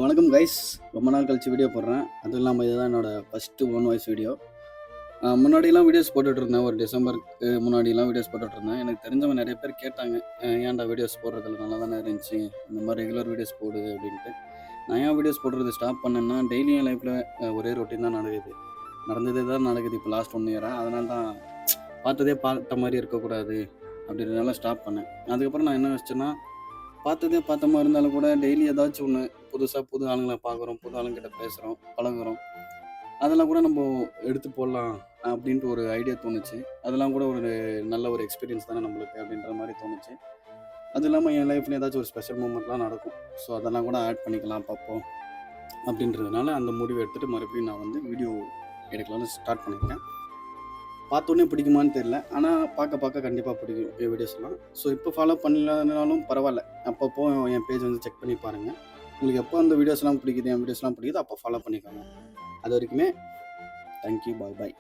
வணக்கம் கைஸ். ரொம்ப நாள் கழிச்சு வீடியோ போடுறேன். அதுவும் இல்லாமல் இதுதான் என்னோடய ஃபஸ்ட்டு ஓன் வாய்ஸ் வீடியோ. முன்னாடிலாம் வீடியோஸ் போட்டுட்ருந்தேன். ஒரு டிசம்பருக்கு முன்னாடிலாம் வீடியோஸ் போட்டுட்ருந்தேன். எனக்கு தெரிஞ்சவங்க நிறைய பேர் கேட்டாங்க, ஏன்டா வீடியோஸ் போடுறதில்ல, நல்லா தானே இருந்துச்சு, இந்த மாதிரி ரெகுலர் வீடியோஸ் போடு அப்படின்ட்டு. நான் ஏன் வீடியோஸ் போடுறது ஸ்டாப் பண்ணேன்னா, டெய்லியும் என் லைஃப்பில் ஒரே ரொட்டீன் தான் நடக்குது. நடந்ததே தான் நடக்குது இப்போ லாஸ்ட் 1 இயராக. அதனால தான் பார்த்ததே பார்த்த மாதிரி இருக்கக்கூடாது அப்படின்றதுனால ஸ்டாப் பண்ணேன். அதுக்கப்புறம் நான் என்ன யோசிச்சேன்னா, பார்த்ததே பார்த்த மாதிரி இருந்தாலும் கூட டெய்லி ஏதாச்சும் ஒன்று புதுசாக புது ஆளுங்களை பார்க்குறோம், புது ஆளுங்கிட்ட பேசுகிறோம், பழகுறோம். அதெல்லாம் கூட நம்ம எடுத்து போடலாம் அப்படின்ட்டு ஒரு ஐடியா தோணுச்சு. அதெல்லாம் கூட ஒரு நல்ல ஒரு எக்ஸ்பீரியன்ஸ் தானே நம்மளுக்கு அப்படின்ற மாதிரி தோணுச்சு. அதுவும் இல்லாமல் என் லைஃப்ல ஏதாச்சும் ஒரு ஸ்பெஷல் மூமெண்ட்லாம் நடக்கும். ஸோ அதெல்லாம் கூட ஆட் பண்ணிக்கலாம் பார்ப்போம் அப்படின்றதுனால அந்த முடிவு எடுத்துகிட்டு மறுபடியும் நான் வந்து வீடியோ எடுக்கலாம்னு ஸ்டார்ட் பண்ணியிருக்கேன். பார்த்தோன்னே பிடிக்குமான்னு தெரியல. ஆனால் பார்க்க கண்டிப்பாக பிடிக்கும் என் வீடியோஸ்லாம். ஸோ இப்போ ஃபாலோ பண்ணலனாலும் பரவாயில்ல. அப்பப்போ என் பேஜ் வந்து செக் பண்ணி பாருங்கள். உங்களுக்கு எப்போ அந்த வீடியோஸ்லாம் பிடிக்குது, என் வீடியோஸ்லாம் பிடிக்குது, அப்போ ஃபாலோ பண்ணிக்கோங்க. அது வரைக்குமே தேங்க்யூ, பாய்.